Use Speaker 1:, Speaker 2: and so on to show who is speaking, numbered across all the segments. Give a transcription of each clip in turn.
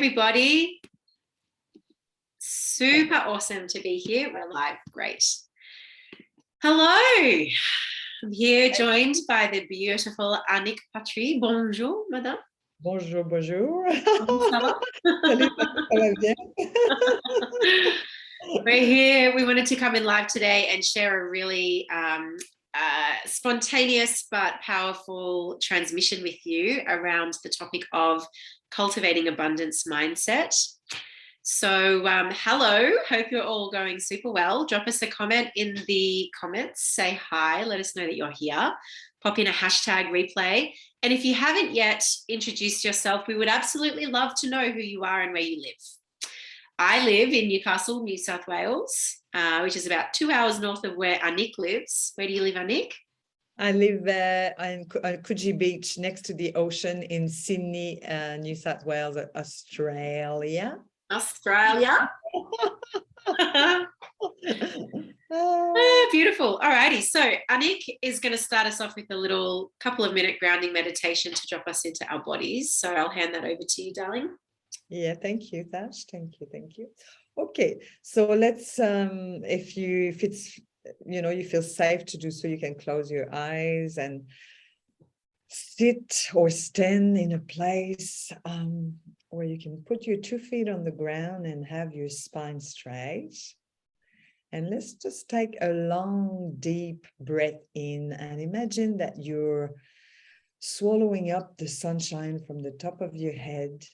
Speaker 1: everybody. Super awesome to be here. We're live. Great. Hello. I'm here joined by the beautiful Anick Tarsh. Bonjour, madame.
Speaker 2: Bonjour, bonjour.
Speaker 1: Ça va?
Speaker 2: Salut, ça va bien?
Speaker 1: We're here. We wanted to come in live today and share a really spontaneous but powerful transmission with you around the topic of cultivating abundance mindset. So hello, hope you're all going super well. Drop us a comment in the comments, say hi, let us know that you're here. Pop in a hashtag replay. And if you haven't yet introduced yourself, we would absolutely love to know who you are and where you live. I live in Newcastle, New South Wales, which is about 2 hours north of where Anick lives. Where do you live, Anick?
Speaker 2: I live on Coogee Beach next to the ocean in Sydney, New South Wales, Australia.
Speaker 1: Australia. Beautiful. All righty. So Anick is going to start us off with a little couple of minute grounding meditation to drop us into our bodies. So I'll hand that over to you, darling.
Speaker 2: Yeah, thank you, Tash. Thank you. Okay, so let's if it's you feel safe to do so, you can close your eyes and sit or stand in a place where you can put your 2 feet on the ground and have your spine straight. And let's just take a long, deep breath in and imagine that you're swallowing up the sunshine from the top of your head,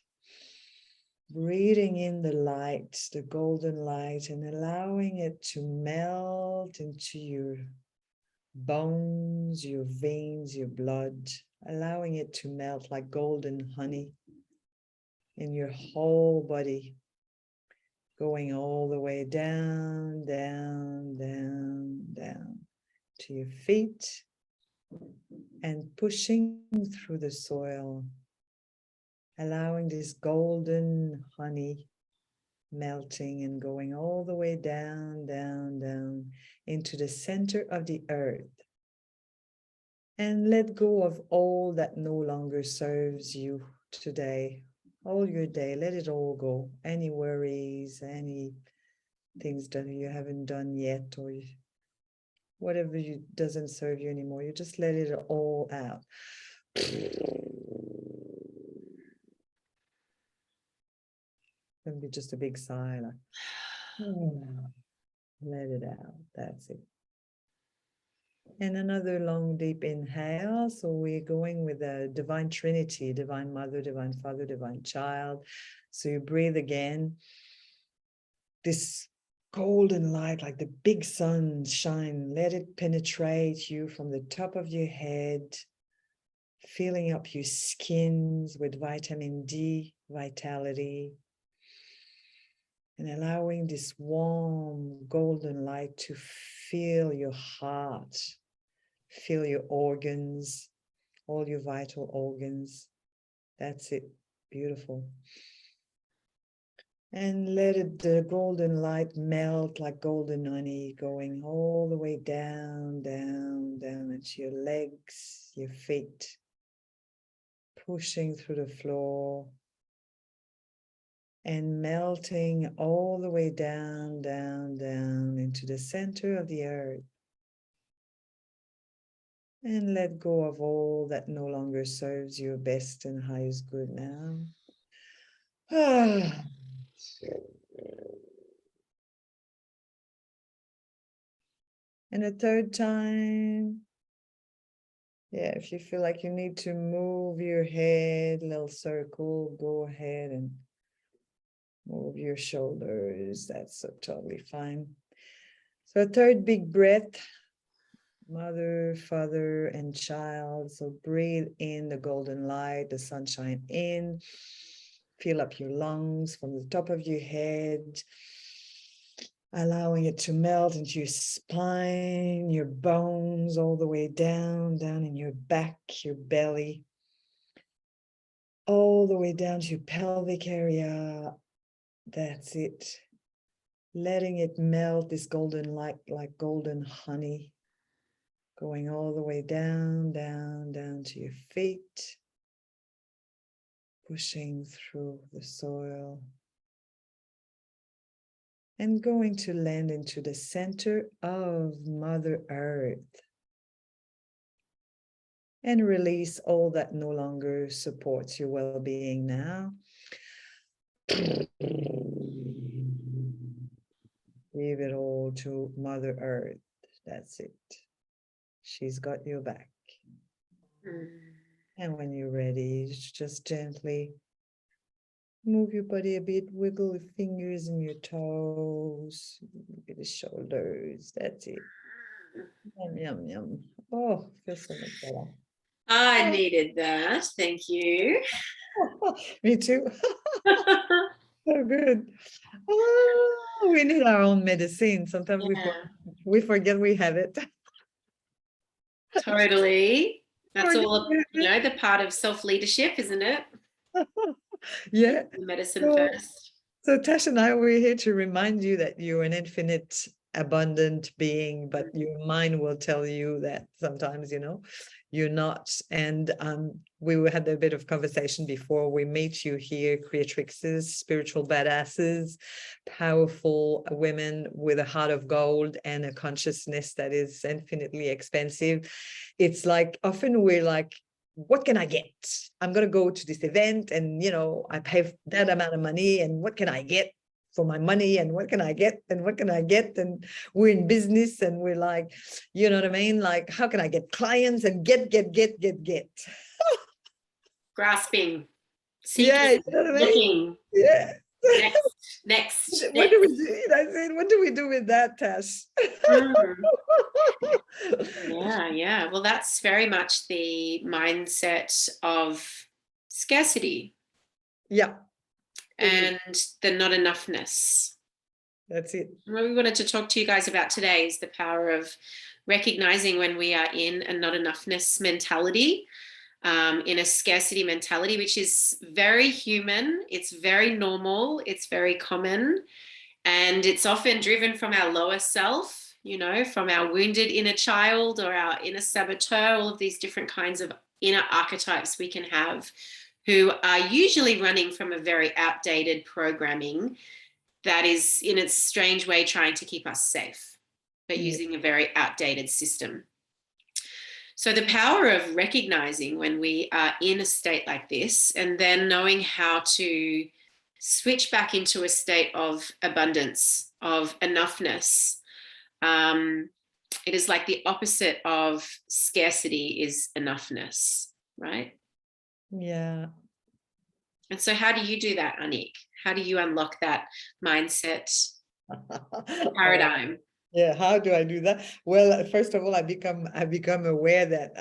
Speaker 2: breathing in the light, the golden light, and allowing it to melt into your bones, your veins, your blood, allowing it to melt like golden honey in your whole body, going all the way down, down, down, down to your feet and pushing through the soil, allowing this golden honey melting and going all the way down, down, down into the center of the earth. And let go of all that no longer serves you today, all your day. Let it all go. Any worries, any things that you haven't done yet, or whatever doesn't serve you anymore, you just let it all out. It'll be just a big sigh, like, let it out. That's it. And another long, deep inhale. So we're going with the Divine Trinity, Divine Mother, Divine Father, Divine Child. So you breathe again. This golden light, like the big sun shine, let it penetrate you from the top of your head, filling up your skins with vitamin D, vitality, and allowing this warm golden light to fill your heart, fill your organs, all your vital organs. That's it. Beautiful. And let the golden light melt like golden honey, going all the way down, down, down into your legs, your feet, pushing through the floor, and melting all the way down, down, down into the center of the earth. And let go of all that no longer serves your best and highest good now. And a third time. Yeah, if you feel like you need to move your head, little circle, go ahead and move your shoulders. That's so totally fine. So a third big breath, Mother, Father, and Child. So breathe in the golden light, the sunshine in. Fill up your lungs from the top of your head, allowing it to melt into your spine, your bones, all the way down, down in your back, your belly, all the way down to your pelvic area. That's it. Letting it melt, this golden light, like golden honey, going all the way down, down, down to your feet. pushing through the soil and going to land into the center of Mother Earth and release all that no longer supports your well-being now. Leave it all to Mother Earth. That's it. She's got your back. And when you're ready, just gently move your body a bit, wiggle your fingers and your toes, the shoulders. That's it. Yum, yum, yum. Oh, feels so much better.
Speaker 1: I needed that. Thank you.
Speaker 2: Me too. So good. Oh, we need our own medicine. Sometimes we forget we have it.
Speaker 1: Totally. That's
Speaker 2: Forget
Speaker 1: all,
Speaker 2: we have
Speaker 1: the part of self-leadership, isn't it?
Speaker 2: it. Yeah.
Speaker 1: Medicine
Speaker 2: So,
Speaker 1: first.
Speaker 2: so Tash and I, we're here to remind you that you're an infinite, abundant being, but your mind will tell you that sometimes, you're not. And we had a bit of conversation before we meet you here, Creatrixes, spiritual badasses, powerful women with a heart of gold and a consciousness that is infinitely expansive. It's like often we're like, what can I get? I'm going to go to this event and, I pay that amount of money and what can I get for my money and what can I get and what can I get? And we're in business and we're like, you know what I mean? Like, how can I get clients and get.
Speaker 1: Grasping, seeking,
Speaker 2: Yeah, you know what I mean?
Speaker 1: looking.
Speaker 2: Yeah.
Speaker 1: Next.
Speaker 2: What do we do? I said, what do we do with that, Tash?
Speaker 1: Yeah. Well, that's very much the mindset of scarcity.
Speaker 2: Yeah.
Speaker 1: And the not enoughness.
Speaker 2: That's it.
Speaker 1: What we wanted to talk to you guys about today is the power of recognizing when we are in a not enoughness mentality, in a scarcity mentality, which is very human. It's very normal. It's very common. And it's often driven from our lower self, from our wounded inner child or our inner saboteur, all of these different kinds of inner archetypes we can have, who are usually running from a very outdated programming that is in its strange way trying to keep us safe, but using a very outdated system. So the power of recognizing when we are in a state like this and then knowing how to switch back into a state of abundance, of enoughness. It is like the opposite of scarcity is enoughness, right?
Speaker 2: Yeah.
Speaker 1: And so how do you do that, Anick? How do you unlock that mindset paradigm?
Speaker 2: Yeah, how do I do that? Well, first of all, I become aware that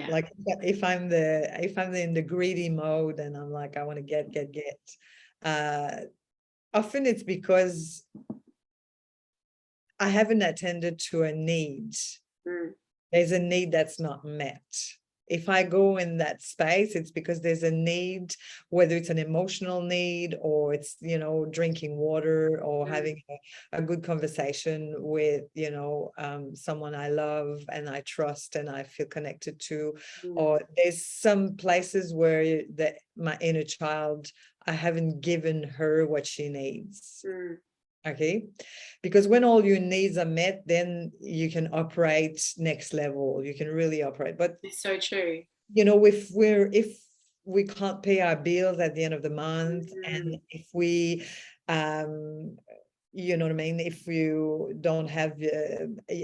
Speaker 2: like if I'm in the greedy mode and I'm like I want to get, often it's because I haven't attended to a need. There's a need that's not met. If I go in that space, it's because there's a need, whether it's an emotional need or it's, drinking water or having a good conversation with, someone I love and I trust and I feel connected to, or there's some places where my inner child, I haven't given her what she needs. Okay, because when all your needs are met, then you can operate next level. You can really operate. But
Speaker 1: it's so true.
Speaker 2: If we can't pay our bills at the end of the month, and if we, you know what I mean, if you don't have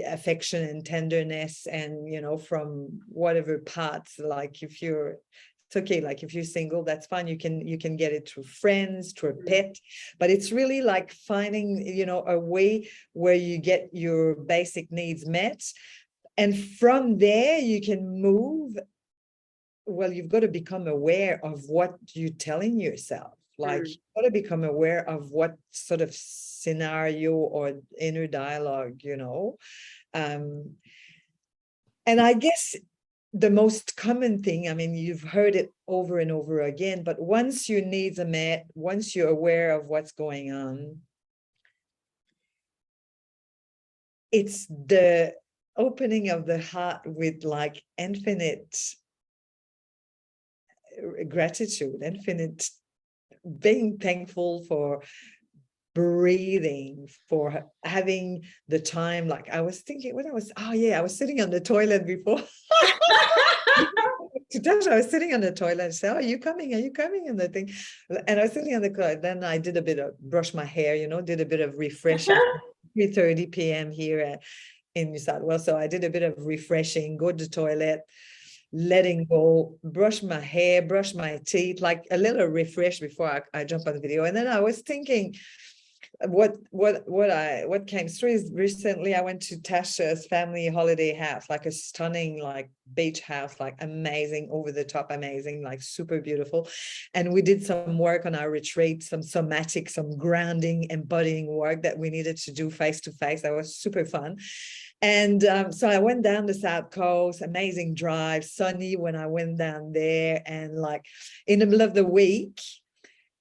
Speaker 2: affection and tenderness, and from whatever parts, like if you're. It's okay, like if you're single, that's fine, you can get it through friends, through a pet, but it's really like finding a way where you get your basic needs met, and from there you can move. Well, you've got to become aware of what you're telling yourself, like you've got to become aware of what sort of scenario or inner dialogue, and I guess the most common thing, I mean, you've heard it over and over again, but once your needs are met, once you're aware of what's going on, it's the opening of the heart with like infinite gratitude, infinite being thankful for breathing, for having the time. Like I was thinking when I was sitting on the toilet before. I was sitting on the toilet and said, "Oh, are you coming? Are you coming?" And the thing, and I was sitting on the toilet. Then I did a bit of brush my hair, did a bit of refresh after 3:30 p.m. here in New South Wales. So I did a bit of refreshing, go to the toilet, letting go, brush my hair, brush my teeth, like a little refresh before I jump on the video. And then I was thinking, what came through is recently I went to Tasha's family holiday house, like a stunning like beach house, like amazing, over the top amazing, like super beautiful. And we did some work on our retreat, some somatic, some grounding, embodying work that we needed to do face to face. That was super fun. And so I went down the South Coast, amazing drive, sunny when I went down there, and like in the middle of the week.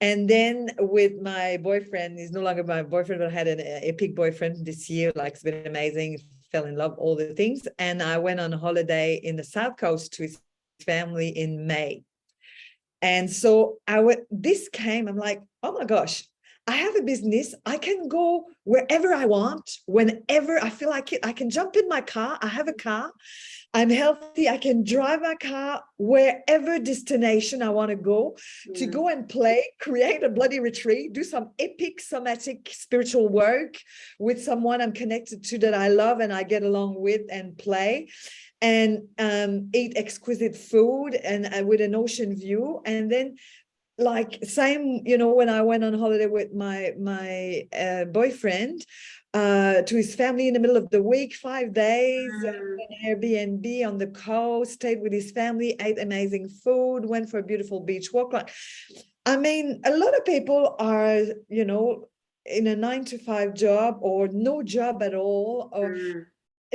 Speaker 2: And then with my boyfriend, he's no longer my boyfriend, but I had an epic boyfriend this year. Like it's been amazing, fell in love, all the things. And I went on holiday in the South Coast to his family in May. And so this came, I'm like, oh my gosh, I have a business. I can go wherever I want, whenever I feel like it. I can jump in my car. I have a car. I'm healthy. I can drive my car wherever destination I want to go and play, create a bloody retreat, do some epic somatic spiritual work with someone I'm connected to that I love and I get along with, and play and eat exquisite food and with an ocean view. And then like same, when I went on holiday with my boyfriend to his family in the middle of the week, 5 days, an Airbnb on the coast, stayed with his family, ate amazing food, went for a beautiful beach walk. Like, I mean, a lot of people are, in a 9-to-5 job or no job at all.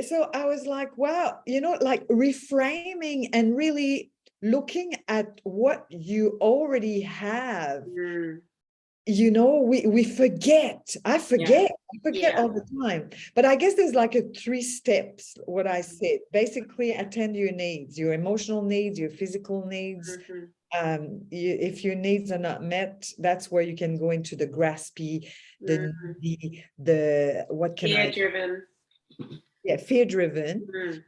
Speaker 2: So I was like, wow, like reframing and really looking at what you already have. We forget. I forget all the time. But I guess there's like a 3 steps, what I said. Basically, attend your needs, your emotional needs, your physical needs. If your needs are not met, that's where you can go into the graspy, the what can I...
Speaker 1: Fear-driven.
Speaker 2: Yeah, fear-driven.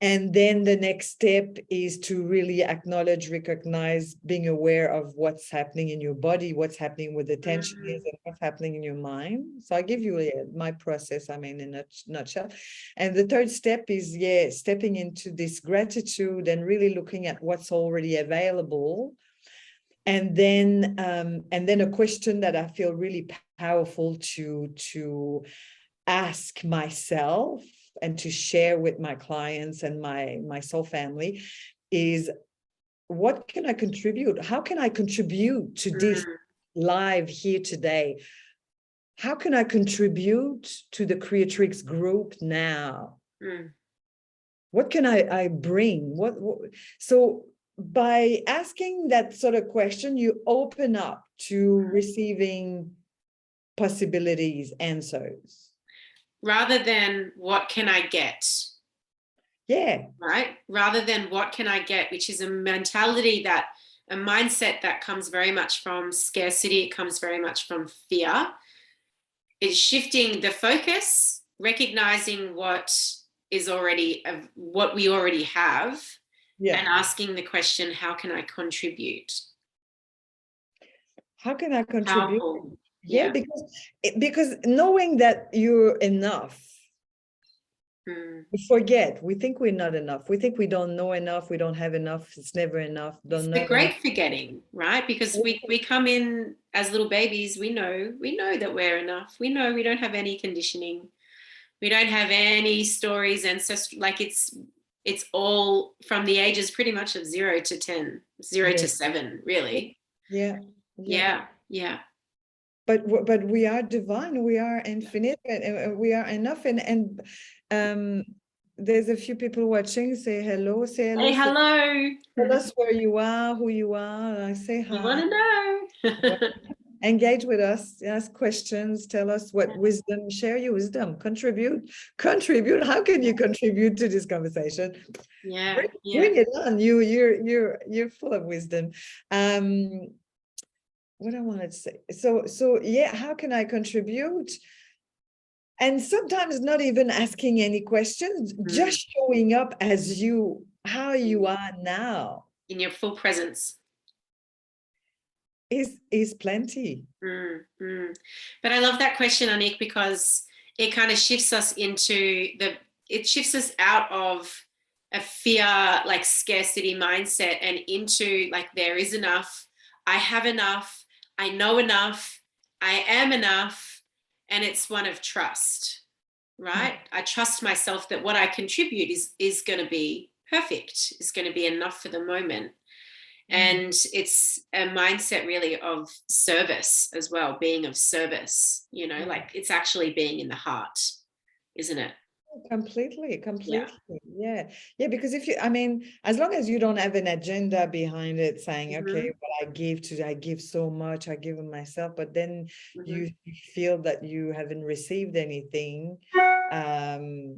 Speaker 2: And then the next step is to really acknowledge, recognize, being aware of what's happening in your body, what's happening with the tension is, and what's happening in your mind. So I give you my process, in a nutshell. And the third step is, stepping into this gratitude and really looking at what's already available. And then a question that I feel really powerful to ask myself and to share with my clients and my soul family is, what can I contribute? How can I contribute to this live here today? How can I contribute to the Creatrix group now? What can I bring? So by asking that sort of question, you open up to receiving possibilities, answers.
Speaker 1: Rather than what can I get?
Speaker 2: Yeah.
Speaker 1: Right? Rather than what can I get, which is a mindset that comes very much from scarcity. It comes very much from fear. It's shifting the focus, recognizing what we already have, and asking the question, how can I contribute?
Speaker 2: How can I contribute?
Speaker 1: Powerful.
Speaker 2: Yeah, because knowing that you're enough, we forget. We think we're not enough. We think we don't know enough. We don't have enough. It's never enough.
Speaker 1: It's the great forgetting, right? Because we come in as little babies. We know that we're enough. We know we don't have any conditioning. We don't have any stories, ancestral. Like it's all from the ages pretty much of 0 to 10, 0 to 7, really.
Speaker 2: Yeah. But we are divine, we are infinite, and we are enough. And there's a few people watching. Say hello.
Speaker 1: Hey, hello.
Speaker 2: Tell us where you are, who you are. I say hi.
Speaker 1: We want to know.
Speaker 2: Engage with us. Ask questions. Tell us what wisdom. Share your wisdom. Contribute. How can you contribute to this conversation?
Speaker 1: Yeah.
Speaker 2: Bring,
Speaker 1: Yeah.
Speaker 2: bring it on. You're full of wisdom. What I wanted to say. So yeah, how can I contribute? And sometimes not even asking any questions,
Speaker 1: Mm.
Speaker 2: just showing up as you, how you are now
Speaker 1: In your full presence.
Speaker 2: is plenty.
Speaker 1: But I love that question, Anick, because it kind of shifts us it shifts us out of a fear, like scarcity mindset, and into like, there is enough, I have enough, I know enough, I am enough. And it's one of trust, right? I trust myself that what I contribute is going to be perfect, is going to be enough for the moment. And it's a mindset really of service as well, being of service, like it's actually being in the heart, isn't it?
Speaker 2: Completely,
Speaker 1: Yeah.
Speaker 2: completely. Yeah, because if you, I mean, as long as you don't have an agenda behind it saying, okay,
Speaker 1: Mm-hmm.
Speaker 2: well, I give so much, I give of myself, but then
Speaker 1: Mm-hmm.
Speaker 2: you feel that you haven't received anything, um,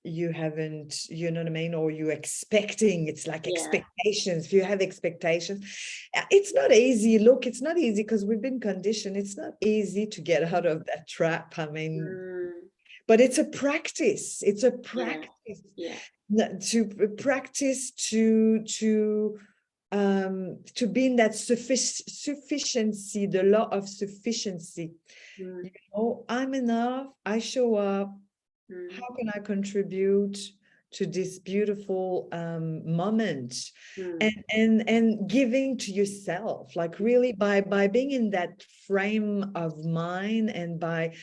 Speaker 2: you haven't, you know what I mean, or you expecting, it's like
Speaker 1: Yeah.
Speaker 2: expectations. If you have expectations, it's not easy. Look, it's not easy because we've been conditioned. It's not easy to get out of that trap. I mean, but it's a practice. It's a
Speaker 1: Yeah.
Speaker 2: practice
Speaker 1: Yeah.
Speaker 2: to practice to be in that sufficiency, the law of sufficiency. You know, I'm enough, I show up, how can I contribute to this beautiful moment? And giving to yourself, like really by being in that frame of mind, and by,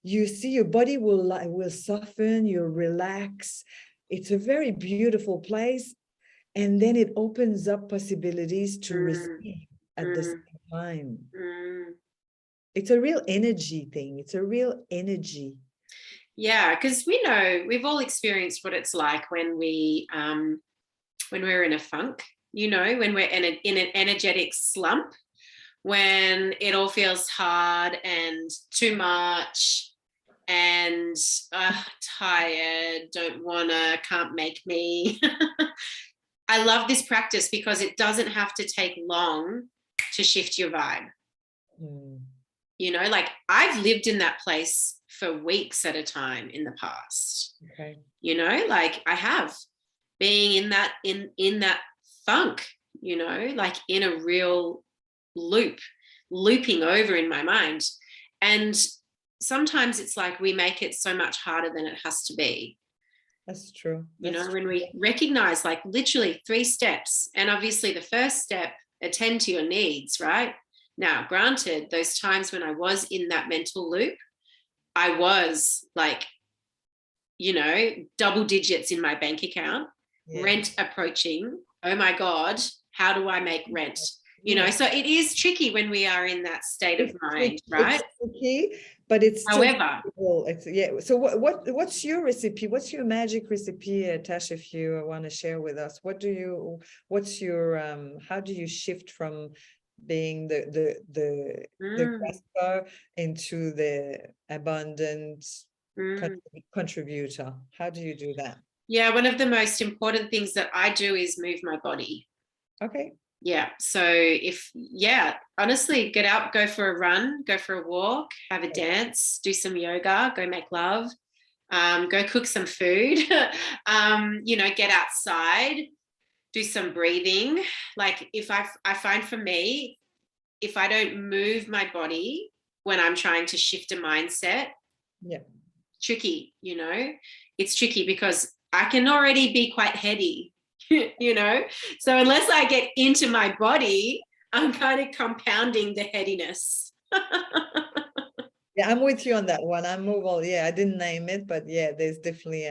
Speaker 2: you see, your body will soften, you'll relax. It's a very beautiful place, and then it opens up possibilities to receive at the same time. It's a real energy thing. It's a real energy.
Speaker 1: Yeah, because we know we've all experienced what it's like when we're in a funk, when we're in an energetic slump, when it all feels hard and too much, and tired, don't wanna, can't make me. I love this practice because it doesn't have to take long to shift your vibe. Like I've lived in that place for weeks at a time in the past.
Speaker 2: Okay.
Speaker 1: Like I have, being in that funk, like in a real looping over in my mind. And sometimes it's like we make it so much harder than it has to be.
Speaker 2: That's true. That's
Speaker 1: When
Speaker 2: true.
Speaker 1: we recognize like literally 3 steps, and obviously the first step, attend to your needs, right? Now, granted, those times when I was in that mental loop, I was like, double digits in my bank account, rent approaching. Oh my God, how do I make rent? So it is tricky when we are in that state of mind, right?
Speaker 2: It's tricky, but it's still
Speaker 1: However,
Speaker 2: possible. So what's your recipe? What's your magic recipe, Tash? If you want to share with us, what's your how do you shift from being the grasper into the abundant contributor? How do you do that?
Speaker 1: yeah, one of the most important things that I do is move my body.
Speaker 2: Okay.
Speaker 1: Yeah. So honestly, get out, go for a run, go for a walk, have a dance, do some yoga, go make love, go cook some food, get outside, do some breathing. Like I find for me, if I don't move my body when I'm trying to shift a mindset, tricky, it's tricky because I can already be quite heady. So unless I get into my body, I'm kind of compounding the headiness.
Speaker 2: Yeah, I'm with you on that one. I'm mobile. Yeah, I didn't name it, but yeah, there's definitely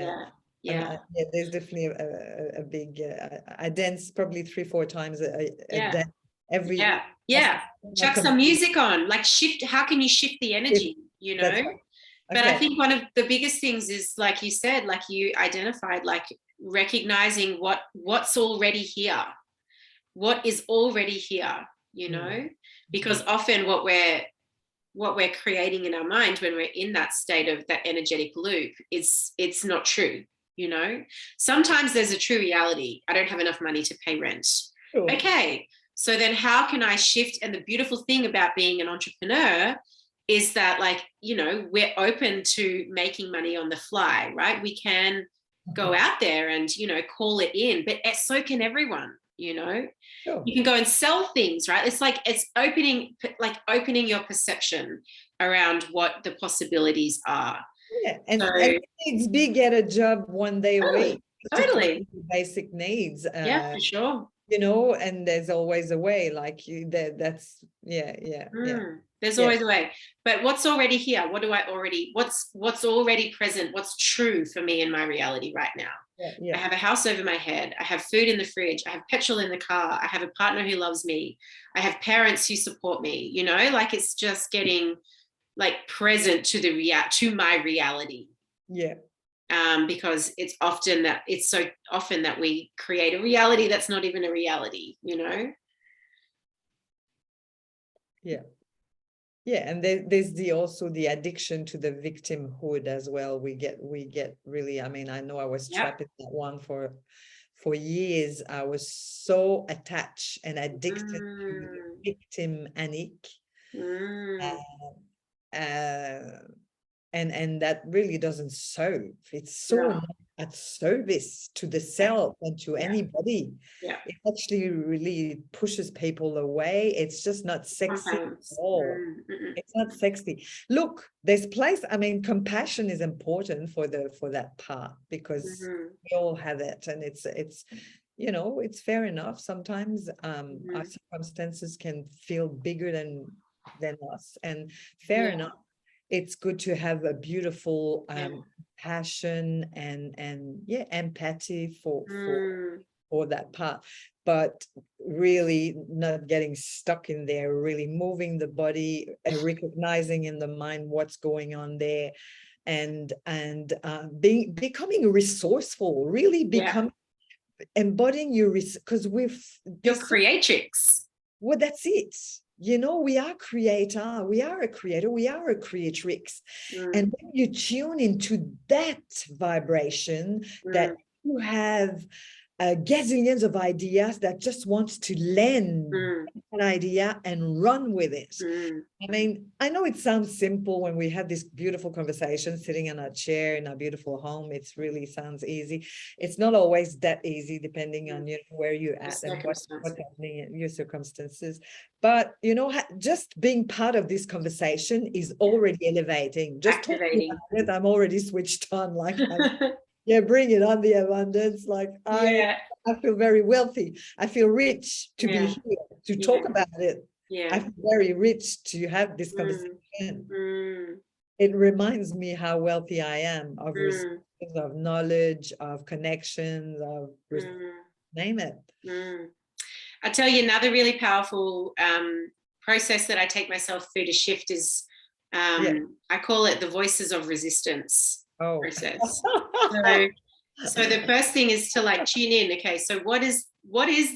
Speaker 2: there's definitely a big. I dance probably 3-4 times a day every.
Speaker 1: Chuck some music on, like shift. How can you shift the energy?
Speaker 2: That's right.
Speaker 1: But I think one of the biggest things is, like you said, like you identified, like recognizing what's already here, what is already here, because often what we're creating in our mind when we're in that state of that energetic loop, it's not true. you know. Sometimes there's a true reality. I don't have enough money to pay rent.
Speaker 2: Sure.
Speaker 1: Okay, so then how can I shift? And the beautiful thing about being an entrepreneur is that, like, you know, we're open to making money on the fly, right? We can go out there and, you know, call it in, but so can everyone, you know.
Speaker 2: Sure.
Speaker 1: You can go and sell things, right? It's like it's opening your perception around what the possibilities are.
Speaker 2: Yeah, and,
Speaker 1: So,
Speaker 2: and it's big, get a job one day a
Speaker 1: totally,
Speaker 2: week to
Speaker 1: totally.
Speaker 2: cover the basic needs.
Speaker 1: Yeah, for sure.
Speaker 2: You know, and there's always a way. Like that's yeah.
Speaker 1: There's
Speaker 2: Yeah.
Speaker 1: always a way. But what's already here? What's already present? What's true for me in my reality right now?
Speaker 2: Yeah.
Speaker 1: I have a house over my head. I have food in the fridge. I have petrol in the car. I have a partner who loves me. I have parents who support me, you know, like it's just getting like present to my reality.
Speaker 2: Yeah.
Speaker 1: Because it's so often that we create a reality that's not even a reality, you know?
Speaker 2: Yeah. Yeah, and there's also the addiction to the victimhood as well. We get really, I mean, I know I was trapped in that one for years. I was so attached and addicted to the victim Anick. And that really doesn't serve. It's so not at service to the self and to anybody. It actually really pushes people away. It's just not sexy at all. It's not sexy. Look, there's place. I mean, compassion is important for that part, because we all have it, and it's you know, it's fair enough. Sometimes our circumstances can feel bigger than us, and fair enough. It's good to have a beautiful passion and empathy for that part, but really not getting stuck in there, really moving the body and recognizing in the mind what's going on there, and becoming resourceful, really embodying your because
Speaker 1: your creatrix.
Speaker 2: Well, that's it. You know, we are a creator, we are a creatrix. And when you tune into that vibration, that you have gazillions of ideas that just wants to lend an idea and run with it. I mean, I know it sounds simple when we have this beautiful conversation sitting in our chair in our beautiful home. It really sounds easy. It's not always that easy, depending on where you're at and what's happening in your circumstances. But you know, just being part of this conversation is already elevating. Just talking about it, I'm already switched on. Like, bring it on, the abundance. Like I feel very wealthy. I feel rich to be here to talk about it. I feel very rich to have this conversation. It reminds me how wealthy I am of resources, of knowledge, of connections, of name it.
Speaker 1: I'll tell you another really powerful process that I take myself through to shift is I call it the voices of resistance process. So the first thing is to like tune in. Okay, so what is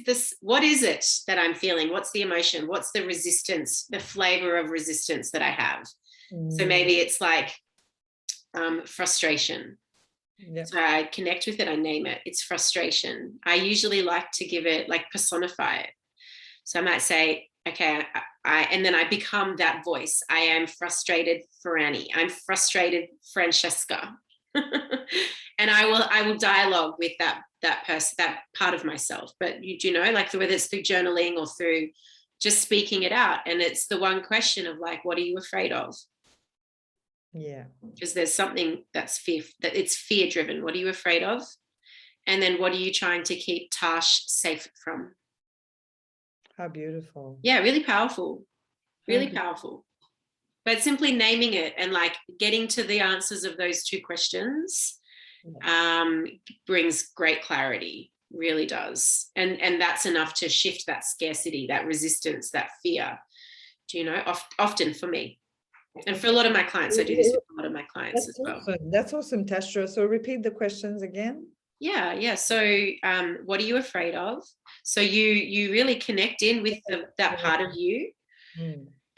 Speaker 1: this? What is it that I'm feeling? What's the emotion? What's the resistance, the flavor of resistance that I have? So maybe it's like frustration. So I connect with it, I name it. It's frustration. I usually like to give it, like, personify it. So I might say, okay, and then I become that voice. I am frustrated, Franny. I'm frustrated, Francesca. And I will dialogue with that person, that part of myself. But you know, like, whether it's through journaling or through just speaking it out. And it's the one question of like, what are you afraid of?
Speaker 2: Yeah.
Speaker 1: Because there's something that's it's fear driven. What are you afraid of? And then what are you trying to keep Tarsh safe from?
Speaker 2: How beautiful.
Speaker 1: Yeah, really powerful. Really powerful. But simply naming it and like getting to the answers of those two questions brings great clarity, really does. And that's enough to shift that scarcity, that resistance, that fear. Do you know, often for me. And for a lot of my clients, I do this with a lot of my clients as well.
Speaker 2: That's awesome, Tasha. So repeat the questions again.
Speaker 1: Yeah. So what are you afraid of? So you really connect in with that part of you.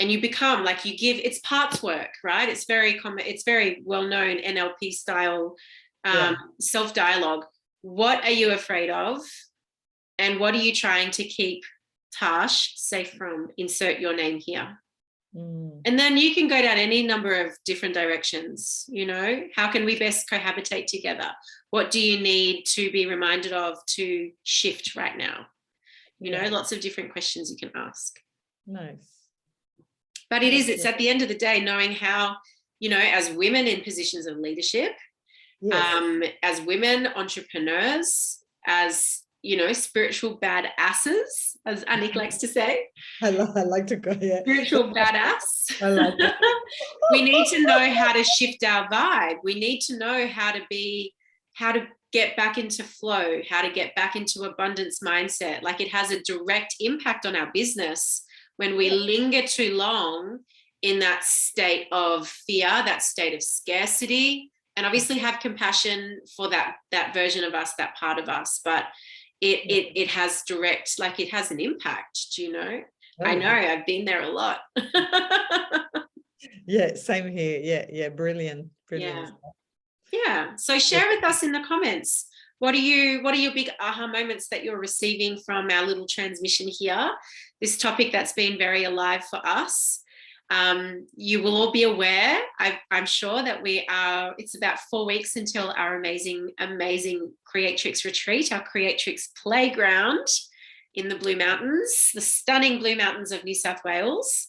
Speaker 1: And you become, like, you give, it's parts work, right? It's very common, it's very well-known NLP style
Speaker 2: Yeah.
Speaker 1: self-dialogue. What are you afraid of? And what are you trying to keep Tarsh safe from? Insert your name here. And then you can go down any number of different directions. You know, how can we best cohabitate together? What do you need to be reminded of to shift right now? You know, lots of different questions you can ask.
Speaker 2: Nice.
Speaker 1: But it's at the end of the day, knowing how, you know, as women in positions of leadership, as women entrepreneurs, as, you know, spiritual badasses, as Anick likes to say.
Speaker 2: I like to go, yeah.
Speaker 1: Spiritual badass.
Speaker 2: I like it.
Speaker 1: We need to know how to shift our vibe. We need to know how to get back into flow, how to get back into abundance mindset. Like, it has a direct impact on our business when we linger too long in that state of fear, that state of scarcity, and obviously have compassion for that version of us, that part of us. But it has direct, like, it has an impact, you know. I know, I've been there a lot.
Speaker 2: Yeah, same here. Yeah, brilliant.
Speaker 1: Yeah. So share with us in the comments, what are your big aha moments that you're receiving from our little transmission here, this topic that's been very alive for us. You will all be aware, I'm sure, that it's about 4 weeks until our amazing Creatrix retreat, our Creatrix playground in the Blue Mountains, the stunning Blue Mountains of New South Wales.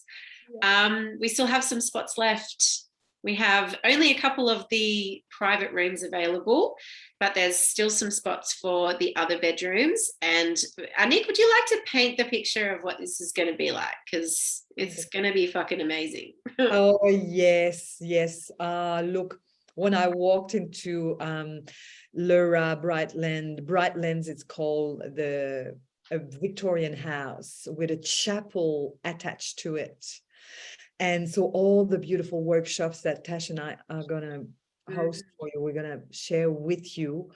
Speaker 1: We still have some spots left. We have only a couple of the private rooms available, but there's still some spots for the other bedrooms. And Anick, would you like to paint the picture of what this is going to be like? Because it's going to be fucking amazing.
Speaker 2: Oh, yes. Look, when I walked into Lura Brightlands, it's called a Victorian house with a chapel attached to it. And so all the beautiful workshops that Tash and I are going to host for you, we're going to share with you.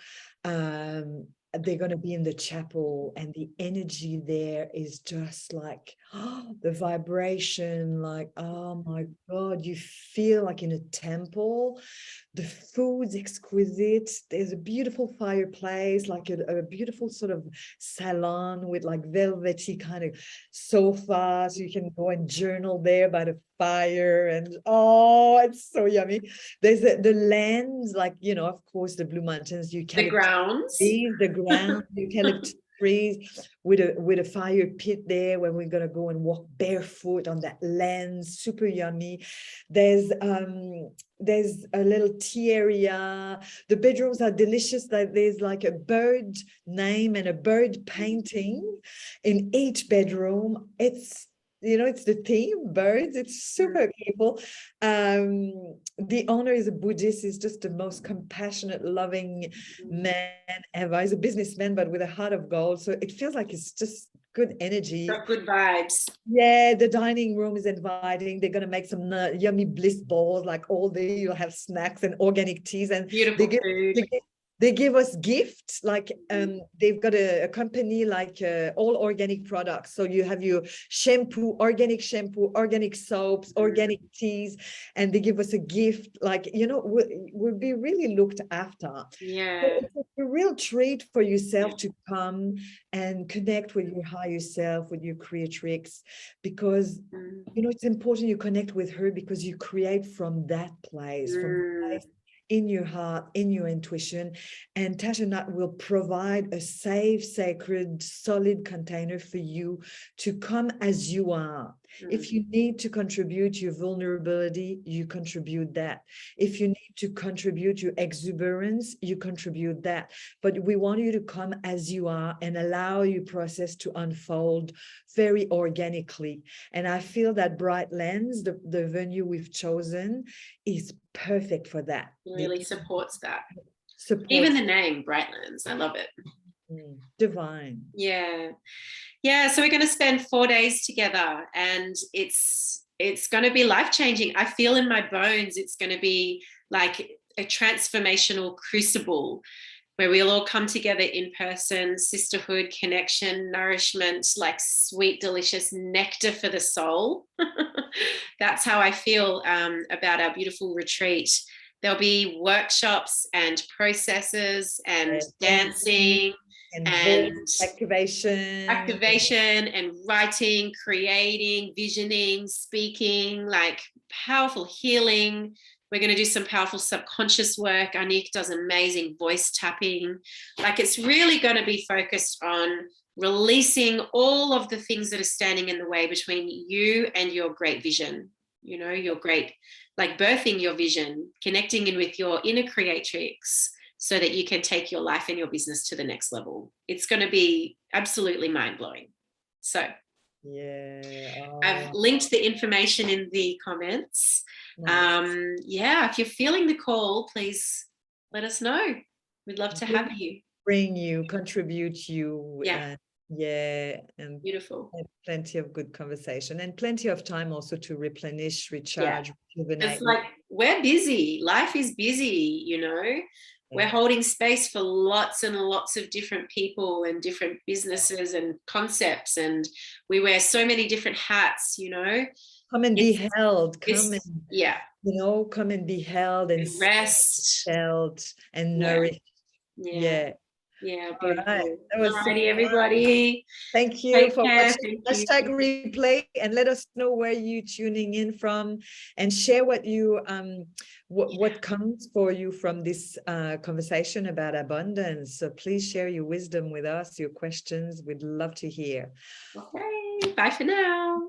Speaker 2: They're going to be in the chapel, and the energy there is just like the vibration, like, oh my God, you feel like in a temple. The food's exquisite. There's a beautiful fireplace, like a beautiful sort of salon with like velvety kind of sofa, so you can go and journal there by the fire, and oh, it's so yummy. There's the lands, like, you know, of course, the Blue Mountains, the ground, eucalyptus trees with a fire pit there when we're gonna go and walk barefoot on that land. Super yummy. There's a little tea area. The bedrooms are delicious. There's like a bird name and a bird painting in each bedroom. It's, you know, it's the theme, birds. It's super beautiful. The owner is a Buddhist. He's just the most compassionate, loving man ever. He's a businessman, but with a heart of gold. So it feels like it's just good energy.
Speaker 1: Got good vibes.
Speaker 2: Yeah, the dining room is inviting. They're going to make some yummy bliss balls, like all day. You'll have snacks and organic teas and
Speaker 1: beautiful food.
Speaker 2: They give us gifts, like they've got a company like all organic products. So you have your shampoo, organic soaps, organic teas, and they give us a gift. Like, you know, we'll be really looked after.
Speaker 1: Yeah.
Speaker 2: So it's a real treat for yourself to come and connect with your higher self, with your creatrix, because, you know, it's important you connect with her, because you create from that place, from the place in your heart, in your intuition. And Tash and I will provide a safe, sacred, solid container for you to come as you are. If you need to contribute your vulnerability, you contribute that. If you need to contribute your exuberance, you contribute that. But we want you to come as you are and allow your process to unfold very organically. And I feel that Brightlands, the venue we've chosen, is perfect for that.
Speaker 1: It really supports that. Even the name, Brightlands, I love it.
Speaker 2: Divine.
Speaker 1: Yeah, so we're going to spend 4 days together, and it's going to be life-changing. I feel in my bones it's going to be like a transformational crucible where we'll all come together in person, sisterhood, connection, nourishment, like sweet, delicious nectar for the soul. That's how I feel about our beautiful retreat. There'll be workshops and processes and dancing
Speaker 2: and
Speaker 1: and
Speaker 2: activation
Speaker 1: and writing, creating, visioning, speaking, like powerful healing. We're going to do some powerful subconscious work. Anick does amazing voice tapping. Like, it's really going to be focused on releasing all of the things that are standing in the way between you and your great vision, you know, your great, like birthing your vision, connecting in with your inner creatrix so that you can take your life and your business to the next level. It's going to be absolutely mind-blowing. So I've linked the information in the comments.
Speaker 2: Nice.
Speaker 1: Yeah, if you're feeling the call, please let us know. We'd love to have you.
Speaker 2: Bring you, contribute you.
Speaker 1: Yeah.
Speaker 2: And
Speaker 1: Beautiful.
Speaker 2: Plenty of good conversation and plenty of time also to replenish, recharge, rejuvenate.
Speaker 1: It's like, we're busy. Life is busy, you know. We're holding space for lots and lots of different people and different businesses and concepts, and we wear so many different hats, you know.
Speaker 2: Come and be held. Come and,
Speaker 1: yeah,
Speaker 2: you know, come and be held and
Speaker 1: rest,
Speaker 2: held and nourished.
Speaker 1: Yeah, beautiful.
Speaker 2: All right. That was
Speaker 1: Alrighty, everybody.
Speaker 2: Thank you for watching. Hashtag replay, and let us know where you're tuning in from, and share what you what comes for you from this conversation about abundance. So please share your wisdom with us, your questions. We'd love to hear.
Speaker 1: Okay, bye for now.